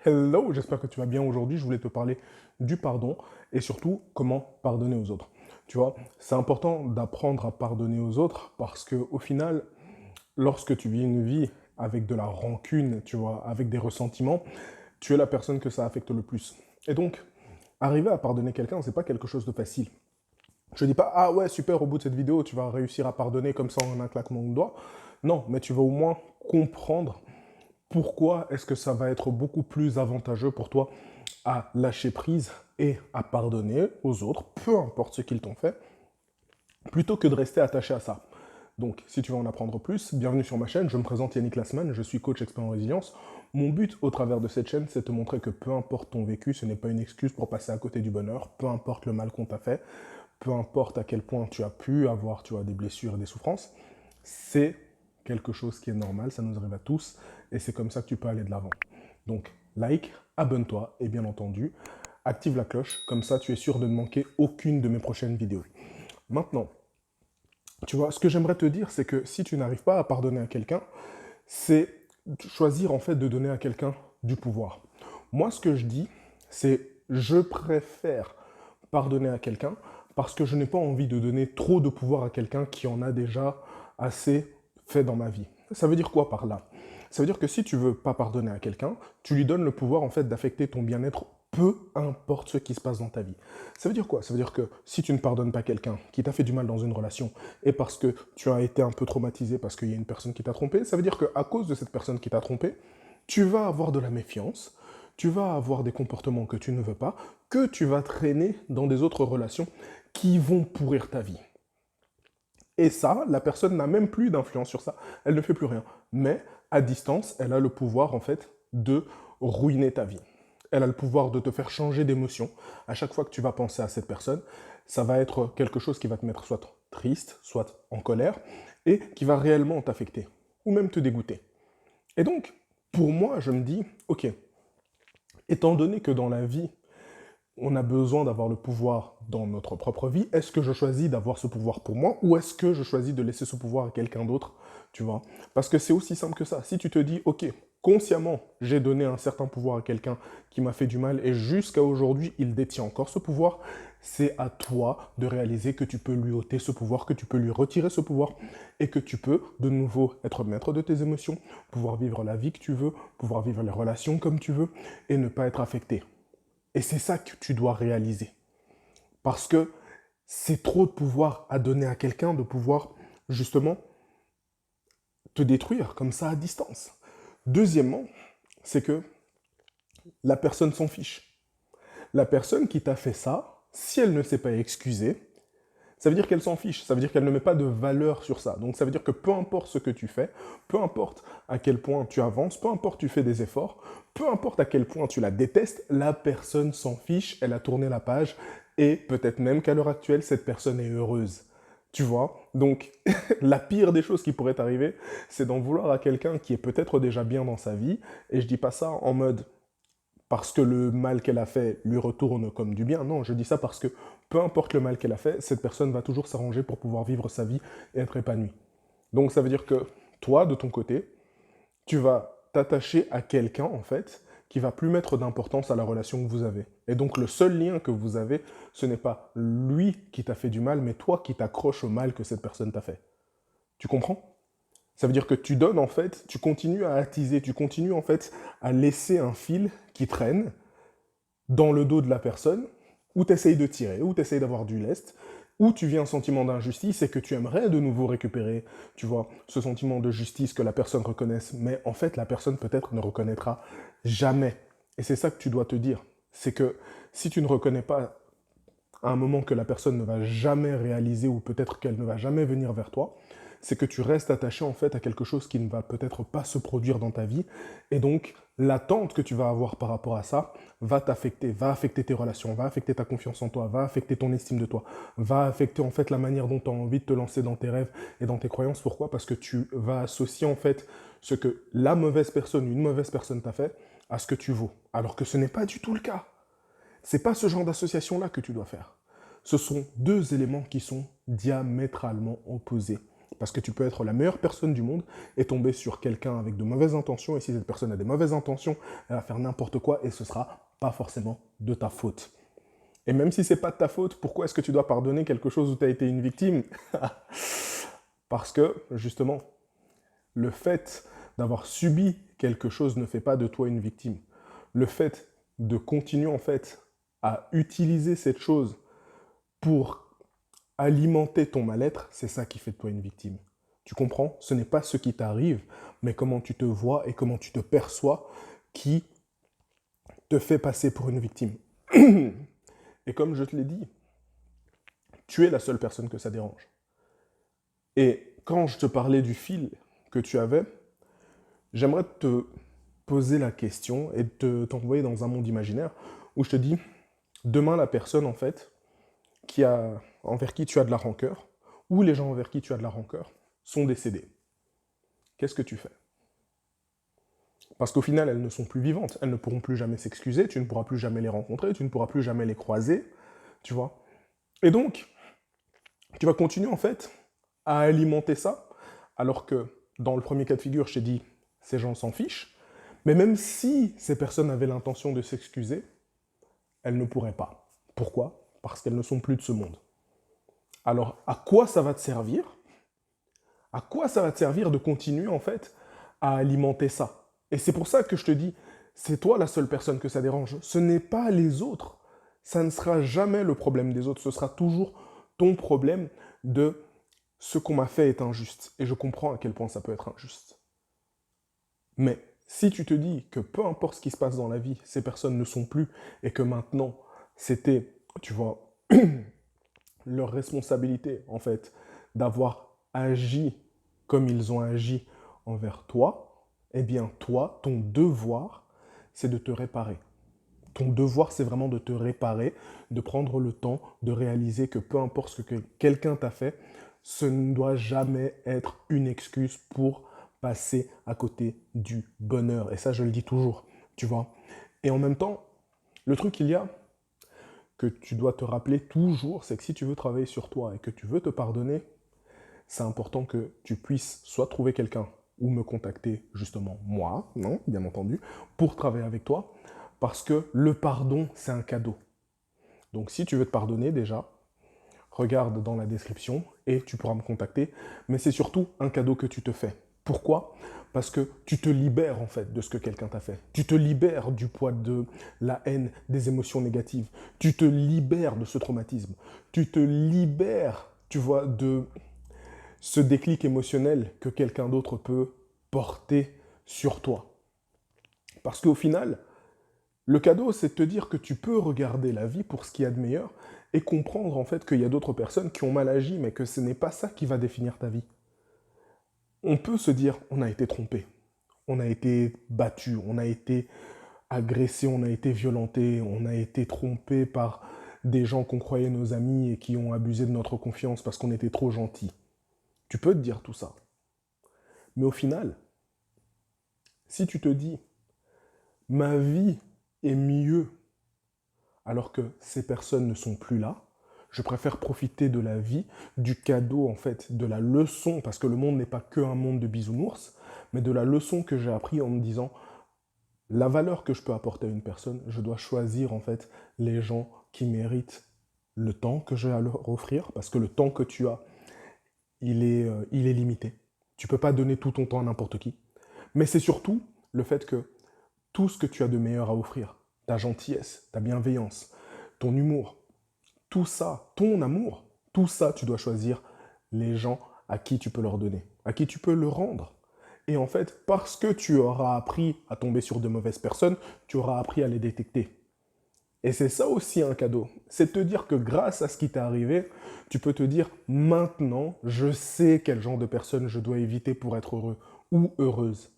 Hello, j'espère que tu vas bien aujourd'hui. Je voulais te parler du pardon et surtout comment pardonner aux autres. Tu vois, c'est important d'apprendre à pardonner aux autres parce que au final, lorsque tu vis une vie avec de la rancune, tu vois, avec des ressentiments, tu es la personne que ça affecte le plus. Et donc, arriver à pardonner quelqu'un, c'est pas quelque chose de facile. Je dis pas, ah ouais, super, au bout de cette vidéo, tu vas réussir à pardonner comme ça en un claquement de doigts. Non, mais tu vas au moins comprendre pourquoi est-ce que ça va être beaucoup plus avantageux pour toi à lâcher prise et à pardonner aux autres, peu importe ce qu'ils t'ont fait, plutôt que de rester attaché à ça. Donc, si tu veux en apprendre plus, bienvenue sur ma chaîne, je me présente Yannick Lassman, je suis coach expert en résilience. Mon but au travers de cette chaîne, c'est de te montrer que peu importe ton vécu, ce n'est pas une excuse pour passer à côté du bonheur, peu importe le mal qu'on t'a fait, peu importe à quel point tu as pu avoir, tu vois, des blessures et des souffrances, c'est quelque chose qui est normal, ça nous arrive à tous, et c'est comme ça que tu peux aller de l'avant. Donc, like, abonne-toi, et bien entendu, active la cloche, comme ça tu es sûr de ne manquer aucune de mes prochaines vidéos. Maintenant, tu vois, ce que j'aimerais te dire, c'est que si tu n'arrives pas à pardonner à quelqu'un, c'est choisir en fait de donner à quelqu'un du pouvoir. Moi, ce que je dis, c'est je préfère pardonner à quelqu'un parce que je n'ai pas envie de donner trop de pouvoir à quelqu'un qui en a déjà assez fait dans ma vie. Ça veut dire quoi par là? Ça veut dire que si tu veux pas pardonner à quelqu'un, tu lui donnes le pouvoir en fait d'affecter ton bien-être peu importe ce qui se passe dans ta vie. Ça veut dire quoi? Ça veut dire que si tu ne pardonnes pas quelqu'un qui t'a fait du mal dans une relation et parce que tu as été un peu traumatisé parce qu'il y a une personne qui t'a trompé, ça veut dire qu'à cause de cette personne qui t'a trompé, tu vas avoir de la méfiance, tu vas avoir des comportements que tu ne veux pas, que tu vas traîner dans des autres relations qui vont pourrir ta vie. Et ça, la personne n'a même plus d'influence sur ça, elle ne fait plus rien. Mais à distance, elle a le pouvoir en fait de ruiner ta vie. Elle a le pouvoir de te faire changer d'émotion. À chaque fois que tu vas penser à cette personne, ça va être quelque chose qui va te mettre soit triste, soit en colère, et qui va réellement t'affecter, ou même te dégoûter. Et donc, pour moi, je me dis, ok, étant donné que dans la vie, on a besoin d'avoir le pouvoir dans notre propre vie, est-ce que je choisis d'avoir ce pouvoir pour moi ou est-ce que je choisis de laisser ce pouvoir à quelqu'un d'autre, tu vois? Parce que c'est aussi simple que ça. Si tu te dis, ok, consciemment, j'ai donné un certain pouvoir à quelqu'un qui m'a fait du mal et jusqu'à aujourd'hui, il détient encore ce pouvoir, c'est à toi de réaliser que tu peux lui ôter ce pouvoir, que tu peux lui retirer ce pouvoir et que tu peux de nouveau être maître de tes émotions, pouvoir vivre la vie que tu veux, pouvoir vivre les relations comme tu veux et ne pas être affecté. Et c'est ça que tu dois réaliser. Parce que c'est trop de pouvoir à donner à quelqu'un, de pouvoir justement te détruire comme ça à distance. Deuxièmement, c'est que la personne s'en fiche. La personne qui t'a fait ça, si elle ne s'est pas excusée, ça veut dire qu'elle s'en fiche, ça veut dire qu'elle ne met pas de valeur sur ça. Donc ça veut dire que peu importe ce que tu fais, peu importe à quel point tu avances, peu importe tu fais des efforts, peu importe à quel point tu la détestes, la personne s'en fiche, elle a tourné la page et peut-être même qu'à l'heure actuelle, cette personne est heureuse. Tu vois? Donc la pire des choses qui pourrait arriver, c'est d'en vouloir à quelqu'un qui est peut-être déjà bien dans sa vie. Et je dis pas ça en mode parce que le mal qu'elle a fait lui retourne comme du bien. Non, je dis ça parce que peu importe le mal qu'elle a fait, cette personne va toujours s'arranger pour pouvoir vivre sa vie et être épanouie. Donc ça veut dire que toi, de ton côté, tu vas t'attacher à quelqu'un, en fait, qui va plus mettre d'importance à la relation que vous avez. Et donc le seul lien que vous avez, ce n'est pas lui qui t'a fait du mal, mais toi qui t'accroches au mal que cette personne t'a fait. Tu comprends? Ça veut dire que tu donnes en fait, tu continues à attiser, tu continues en fait à laisser un fil qui traîne dans le dos de la personne, où tu essayes de tirer, où tu essayes d'avoir du lest, où tu vis un sentiment d'injustice et que tu aimerais de nouveau récupérer, tu vois, ce sentiment de justice que la personne reconnaisse, mais en fait la personne peut-être ne reconnaîtra jamais. Et c'est ça que tu dois te dire, c'est que si tu ne reconnais pas à un moment que la personne ne va jamais réaliser ou peut-être qu'elle ne va jamais venir vers toi, c'est que tu restes attaché en fait à quelque chose qui ne va peut-être pas se produire dans ta vie et donc l'attente que tu vas avoir par rapport à ça va affecter tes relations, va affecter ta confiance en toi, va affecter ton estime de toi, va affecter en fait la manière dont tu as envie de te lancer dans tes rêves et dans tes croyances. Pourquoi? Parce que tu vas associer en fait ce que la mauvaise personne, une mauvaise personne t'a fait à ce que tu vaux, alors que ce n'est pas du tout le cas. C'est pas ce genre d'association-là que tu dois faire. Ce sont deux éléments qui sont diamétralement opposés. Parce que tu peux être la meilleure personne du monde et tomber sur quelqu'un avec de mauvaises intentions. Et si cette personne a des mauvaises intentions, elle va faire n'importe quoi et ce sera pas forcément de ta faute. Et même si c'est pas de ta faute, pourquoi est-ce que tu dois pardonner quelque chose où tu as été une victime? Parce que, justement, le fait d'avoir subi quelque chose ne fait pas de toi une victime. Le fait de continuer, en fait, à utiliser cette chose pour alimenter ton mal-être, c'est ça qui fait de toi une victime. Tu comprends? Ce n'est pas ce qui t'arrive, mais comment tu te vois et comment tu te perçois qui te fait passer pour une victime. Et comme je te l'ai dit, tu es la seule personne que ça dérange. Et quand je te parlais du fil que tu avais, j'aimerais te poser la question et t'envoyer dans un monde imaginaire où je te dis, demain la personne en fait, envers qui tu as de la rancœur, ou les gens envers qui tu as de la rancœur, sont décédés. Qu'est-ce que tu fais? Parce qu'au final, elles ne sont plus vivantes, elles ne pourront plus jamais s'excuser, tu ne pourras plus jamais les rencontrer, tu ne pourras plus jamais les croiser, tu vois. Et donc, tu vas continuer en fait à alimenter ça, alors que dans le premier cas de figure, je t'ai dit, ces gens s'en fichent, mais même si ces personnes avaient l'intention de s'excuser, elles ne pourraient pas. Pourquoi? Parce qu'elles ne sont plus de ce monde. Alors, à quoi ça va te servir? À quoi ça va te servir de continuer en fait à alimenter ça? Et c'est pour ça que je te dis, c'est toi la seule personne que ça dérange. Ce n'est pas les autres. Ça ne sera jamais le problème des autres. Ce sera toujours ton problème de ce qu'on m'a fait est injuste. Et je comprends à quel point ça peut être injuste. Mais si tu te dis que peu importe ce qui se passe dans la vie, ces personnes ne sont plus et que maintenant c'était, tu vois, leur responsabilité en fait d'avoir agi comme ils ont agi envers toi, eh bien toi, ton devoir, c'est de te réparer. Ton devoir, c'est vraiment de te réparer, de prendre le temps de réaliser que peu importe ce que quelqu'un t'a fait, ce ne doit jamais être une excuse pour passer à côté du bonheur. Et ça, je le dis toujours, tu vois. Et en même temps, le truc qu'il y a, que tu dois te rappeler toujours, c'est que si tu veux travailler sur toi et que tu veux te pardonner, c'est important que tu puisses soit trouver quelqu'un ou me contacter justement moi, non, bien entendu, pour travailler avec toi, parce que le pardon, c'est un cadeau. Donc si tu veux te pardonner déjà, regarde dans la description et tu pourras me contacter, mais c'est surtout un cadeau que tu te fais. Pourquoi? Parce que tu te libères en fait de ce que quelqu'un t'a fait. Tu te libères du poids de la haine, des émotions négatives. Tu te libères de ce traumatisme. Tu te libères, tu vois, de ce déclic émotionnel que quelqu'un d'autre peut porter sur toi. Parce qu'au final, le cadeau, c'est de te dire que tu peux regarder la vie pour ce qu'il y a de meilleur et comprendre en fait qu'il y a d'autres personnes qui ont mal agi, mais que ce n'est pas ça qui va définir ta vie. On peut se dire, on a été trompé, on a été battu, on a été agressé, on a été violenté, on a été trompé par des gens qu'on croyait nos amis et qui ont abusé de notre confiance parce qu'on était trop gentil. Tu peux te dire tout ça. Mais au final, si tu te dis, ma vie est mieux alors que ces personnes ne sont plus là, je préfère profiter de la vie, du cadeau en fait, de la leçon, parce que le monde n'est pas que un monde de bisounours, mais de la leçon que j'ai appris en me disant, la valeur que je peux apporter à une personne, je dois choisir en fait les gens qui méritent le temps que je vais leur offrir, parce que le temps que tu as, il est limité. Tu ne peux pas donner tout ton temps à n'importe qui. Mais c'est surtout le fait que tout ce que tu as de meilleur à offrir, ta gentillesse, ta bienveillance, ton humour, tout ça, ton amour, tout ça, tu dois choisir les gens à qui tu peux leur donner, à qui tu peux le rendre. Et en fait, parce que tu auras appris à tomber sur de mauvaises personnes, tu auras appris à les détecter. Et c'est ça aussi un cadeau. C'est te dire que grâce à ce qui t'est arrivé, tu peux te dire maintenant, je sais quel genre de personnes je dois éviter pour être heureux ou heureuse.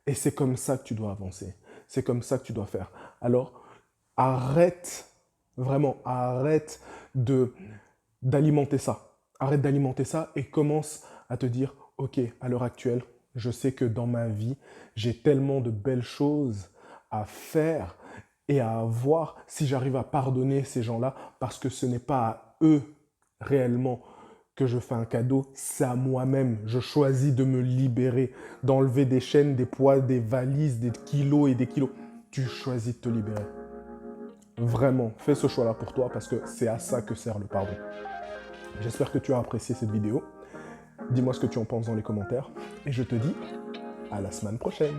Et c'est comme ça que tu dois avancer. C'est comme ça que tu dois faire. Alors, arrête, vraiment, arrête de d'alimenter ça. Arrête d'alimenter ça et commence à te dire, ok, à l'heure actuelle, je sais que dans ma vie, j'ai tellement de belles choses à faire et à avoir si j'arrive à pardonner ces gens-là parce que ce n'est pas à eux réellement que je fais un cadeau, c'est à moi-même. Je choisis de me libérer, d'enlever des chaînes, des poids, des valises, des kilos et des kilos. Tu choisis de te libérer. Vraiment, fais ce choix-là pour toi parce que c'est à ça que sert le pardon. J'espère que tu as apprécié cette vidéo. Dis-moi ce que tu en penses dans les commentaires. Et je te dis à la semaine prochaine.